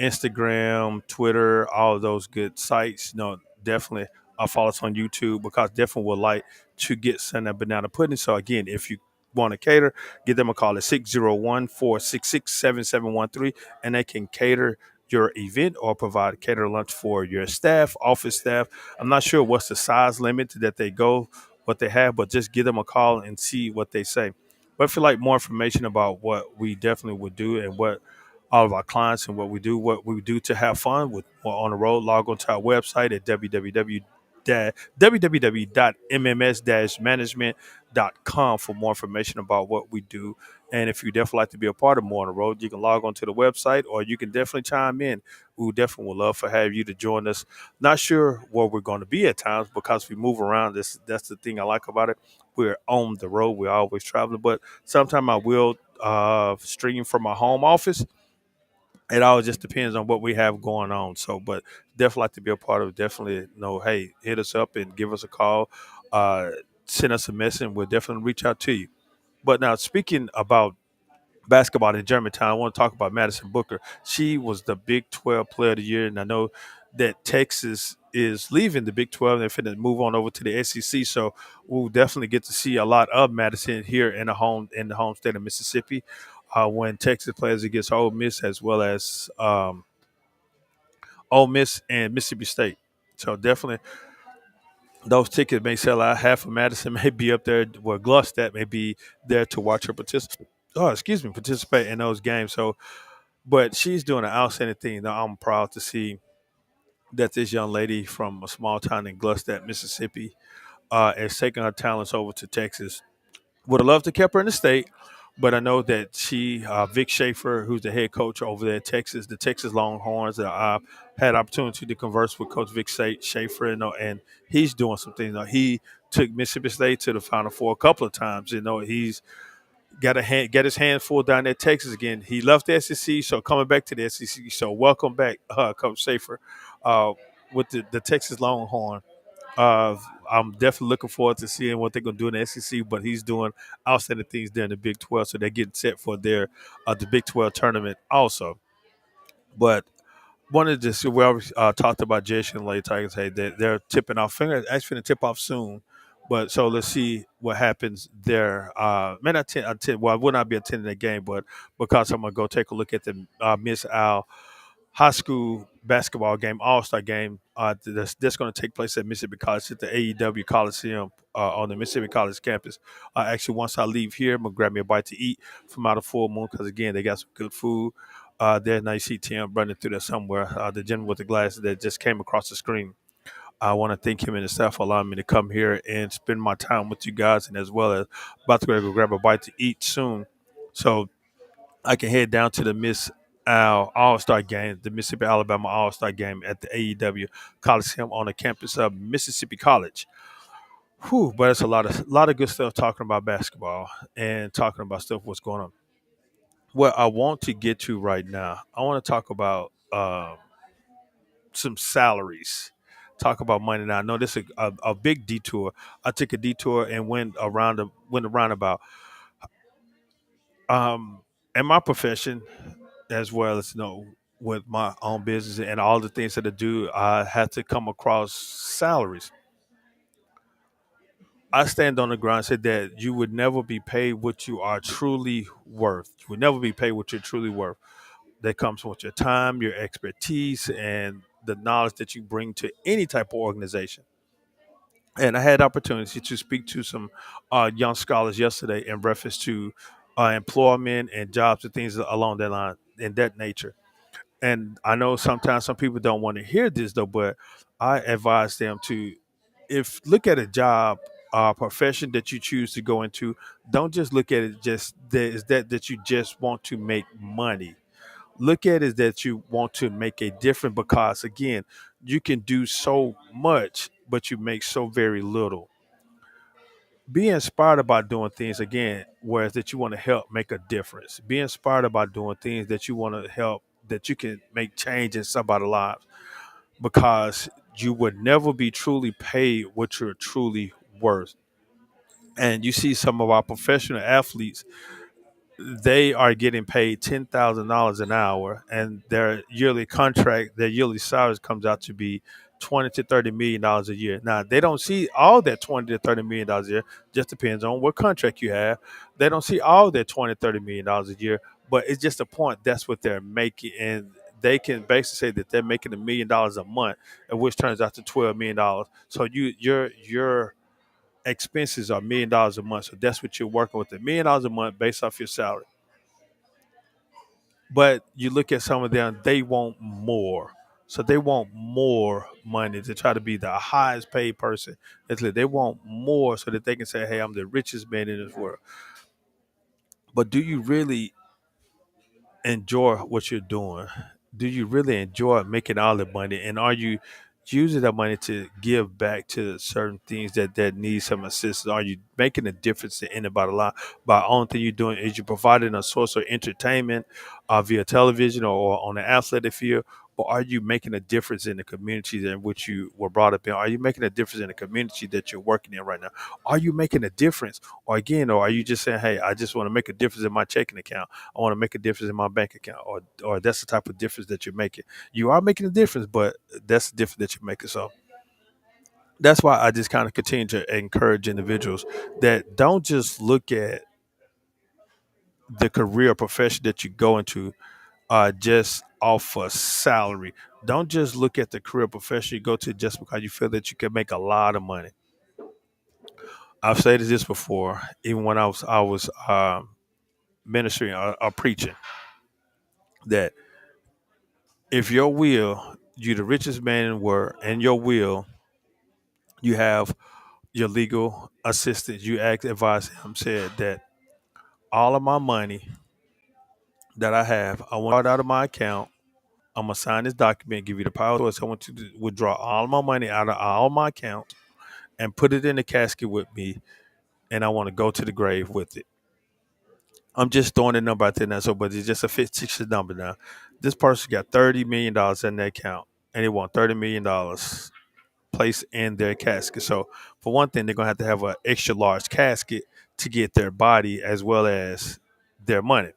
Instagram, Twitter, all of those good sites. Definitely follow us on YouTube because definitely would like to get some banana pudding. So again, if you want to cater, give them a call at 601-466-7713 and they can cater your event or provide cater lunch for your staff, office staff. I'm not sure what's the size limit that they go, what they have, but just give them a call and see what they say. But if you like more information about what we definitely would do and what all of our clients and what we do to have fun with on the road, log on to our website at www.mms-management.com for more information about what we do. And if you definitely like to be a part of More on the Road, you can log on to the website or you can definitely chime in. We definitely would love to have you to join us. Not sure where we're going to be at times because we move around. That's the thing I like about it. We're on the road. We're always traveling, but sometimes I will stream from my home office. It all just depends on what we have going on. So, but definitely like to be a part of it. Definitely know, hey, hit us up and give us a call. Uh, Send us a message. We'll definitely reach out to you. But now, speaking about basketball in Germantown, I want to talk about Madison Booker. She was the Big 12 Player of the Year, and I know that Texas is leaving the Big 12 and they're finna move on over to the SEC. So we'll definitely get to see a lot of Madison here in the home state of Mississippi when Texas plays against Ole Miss as well as Ole Miss and Mississippi State. So definitely those tickets may sell out. Half of Madison may be up there where Gluckstadt may be there to watch her participate. Oh, excuse me, participate in those games. So, but she's doing an outstanding thing. Now, I'm proud to see that this young lady from a small town in Gluckstadt, Mississippi, is taking her talents over to Texas. Would have loved to keep her in the state, but I know that Vic Schaefer, who's the head coach over there at Texas, the Texas Longhorns, I had opportunity to converse with Coach Vic Schaefer, and he's doing some things. He took Mississippi State to the Final Four a couple of times. He's get his hands full down there at Texas again. He left the SEC, so coming back to the SEC. So welcome back, Coach Schaefer, uh, with the Texas Longhorn. Uh, I'm definitely looking forward to seeing what they're going to do in the SEC, but he's doing outstanding things there in the Big 12, so they're getting set for their the Big 12 tournament also. But wanted to see, we already talked about Jason and Lady Tigers. Hey, they're tipping off. Actually, going to tip off soon. But so let's see what happens there. May not attend. Well, I will not be attending that game, but because I'm gonna go take a look at the Miss Al high school basketball game, All Star game. That's going to take place at Mississippi College at the AEW Coliseum on the Mississippi College campus. Actually, once I leave here, I'm gonna grab me a bite to eat from out of Full Moon because again, they got some good food. There, now you see Tim running through there somewhere. The gentleman with the glasses that just came across the screen. I want to thank him and his staff for allowing me to come here and spend my time with you guys, and as well as about to go grab a bite to eat soon. So I can head down to the Miss Al All Star game, the Mississippi Alabama All Star game at the AEW Coliseum on the campus of Mississippi College. Whew, but it's a lot of good stuff talking about basketball and talking about stuff what's going on. What I want to get to right now, I want to talk about some salaries. Talk about money now. I know this is a big detour. I took a detour and went a roundabout. In my profession, as well as with my own business and all the things that I do, I had to come across salaries. I stand on the ground and say that you would never be paid what you are truly worth. You would never be paid what you're truly worth. that comes with your time, your expertise, and the knowledge that you bring to any type of organization. And I had opportunity to speak to some young scholars yesterday in reference to employment and jobs and things along that line in that nature. And I know sometimes some people don't want to hear this though, but I advise them to, if look at a job, profession that you choose to go into, don't just look at it just that is that you just want to make money. Look at it that you want to make a difference, because again, you can do so much, but you make so very little. Be inspired about doing things again, whereas that you want to help make a difference. Be inspired about doing things that you want to help, that you can make change in somebody's lives, because you would never be truly paid what you're truly worth. And you see some of our professional athletes, they are getting paid $10,000 an hour, and their yearly contract, their yearly salaries comes out to be 20 to 30 million dollars a year. Now they don't see all that 20 to 30 million dollars a year. Just depends on what contract you have. They don't see all that 20 to 30 million dollars a year, but it's just a point. That's what they're making, and they can basically say that they're making $1 million a month, which turns out to $12 million. So your expenses are $1 million a month. So that's what you're working with, $1 million a month based off your salary. But you look at some of them, they want more. So they want more money to try to be the highest paid person. They want more so that they can say, hey, I'm the richest man in this world. But do you really enjoy what you're doing? Do you really enjoy making all the money? And are you using that money to give back to certain things that need some assistance? Are you making a difference to anybody life? By only thing you're doing is you providing a source of entertainment via television or on the athletic field? Or are you making a difference in the community in which you were brought up in? Are you making a difference in the community that you're working in right now? Are you making a difference? Or are you just saying, hey, I just want to make a difference in my checking account? I want to make a difference in my bank account, or that's the type of difference that you're making. You are making a difference, but that's the difference that you're making. So that's why I just kind of continue to encourage individuals that don't just look at the career or profession that you go into just off a salary. Don't just look at the career profession you go to just because you feel that you can make a lot of money. I've said this before, even when I was ministering or preaching, that if your will, you the richest man in the world, and your will, you have your legal assistant, you ask, advise him, said that all of my money that I have, I want it out of my account. I'm gonna sign this document, give you the power. So I want you to withdraw all my money out of all my accounts and put it in the casket with me, and I want to go to the grave with it. I'm just throwing a number out there now, so but it's just a fictitious number now. This person got $30 million in their account, and they want $30 million placed in their casket. So for one thing, they're gonna have to have an extra large casket to get their body as well as their money.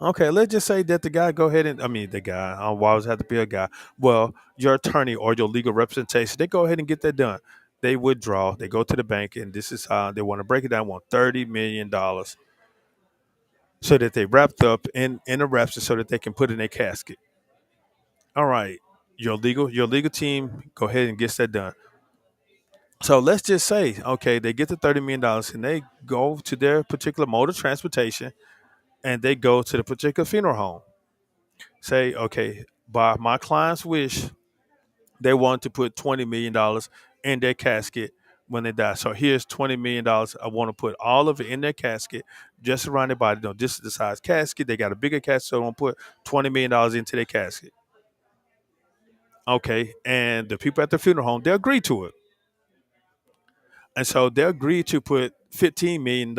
Okay, let's just say that the guy go ahead and I mean the guy. I always have to be a guy. Well, your attorney or your legal representation, they go ahead and get that done. They withdraw. They go to the bank, and this is how they want to break it down. Want $30 million, so that they wrapped up in a wraps so that they can put in a casket. All right, your legal team go ahead and gets that done. So let's just say, okay, they get the $30 million and they go to their particular mode of transportation and they go to the particular funeral home. Say, okay, by my client's wish, they want to put $20 million in their casket when they die. So here's $20 million. I want to put all of it in their casket, just around their body. No, this is the size casket. They got a bigger casket, so I want to put $20 million into their casket. Okay, and the people at the funeral home, they agree to it. And so they agreed to put $15 million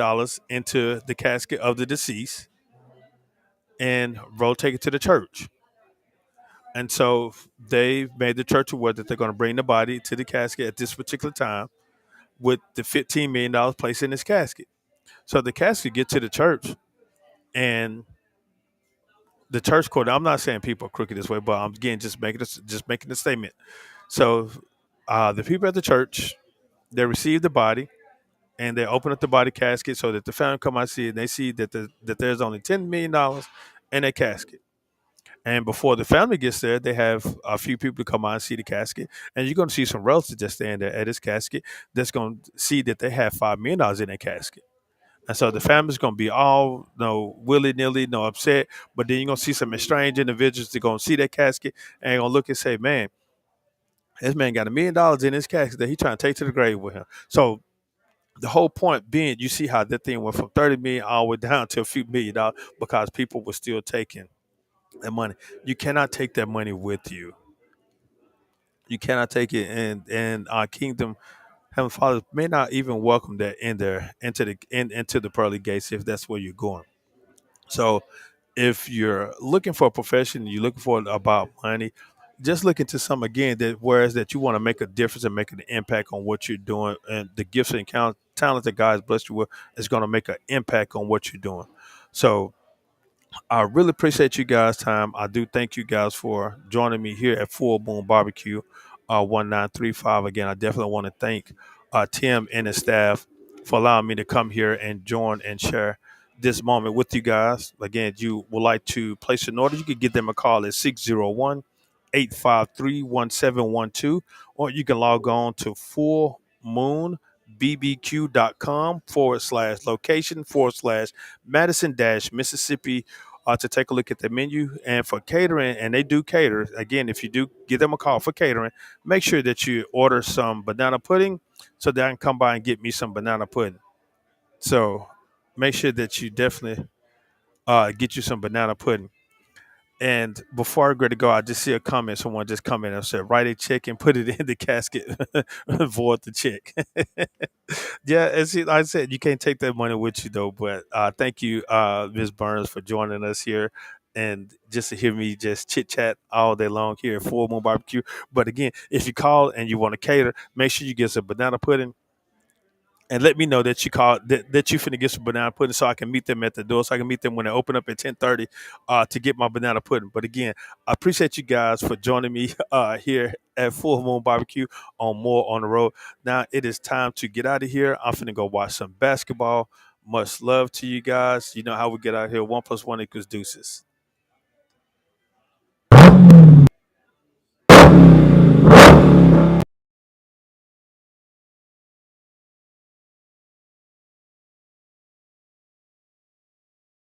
into the casket of the deceased and rotate it to the church. And so they made the church aware that they're going to bring the body to the casket at this particular time with the $15 million placed in this casket. So the casket get to the church, and the church court. I'm not saying people are crooked this way, but I'm again just making a statement. So the people at the church, they receive the body, and they open up the body casket so that the family come out and see it, and they see that there's only $10 million in a casket. And before the family gets there, they have a few people come out and see the casket. And you're going to see some relatives just stand there at his casket that's going to see that they have $5 million in their casket. And so the family's going to be all, willy nilly, no upset. But then you're going to see some estranged individuals that going to see that casket and going to look and say, man, this man got $1 million in his casket that he trying to take to the grave with him. So the whole point being, you see how that thing went from 30 million all the way down to a few $1 million because people were still taking that money. You cannot take that money with you. You cannot take it, and our kingdom, Heavenly Father may not even welcome that in there into the pearly gates if that's where you're going. So if you're looking for a profession, you're looking for about money, just look into some again that whereas that you want to make a difference and make an impact on what you're doing, and the gifts and talents that God has blessed you with is going to make an impact on what you're doing. So I really appreciate you guys' time. I do thank you guys for joining me here at Full Moon Barbecue, 1935. Again, I definitely want to thank Tim and his staff for allowing me to come here and join and share this moment with you guys. Again, if you would like to place an order, you can give them a call at 601 853 1712, or you can log on to fullmoonbbq.com/location/ Madison Mississippi to take a look at the menu. And for catering, and they do cater, again, if you do give them a call for catering, make sure that you order some banana pudding so that I can come by and get me some banana pudding. So make sure that you definitely get you some banana pudding. And before I go to go, I just see a comment. Someone just commented and said, write a check and put it in the casket, void the check. Yeah, and see, like I said, you can't take that money with you though. But thank you, Ms. Burns, for joining us here and just to hear me just chit chat all day long here at Full Moon Barbecue. But again, if you call and you want to cater, make sure you get some banana pudding and let me know that you called that you finna get some banana pudding so I can meet them at the door, so I can meet them when they open up at 10:30 to get my banana pudding. But again, I appreciate you guys for joining me here at Full Moon Barbecue on More on the Road. Now it is time to get out of here. I'm finna go watch some basketball. Much love to you guys. You know how we get out here. 1+1 equals deuces.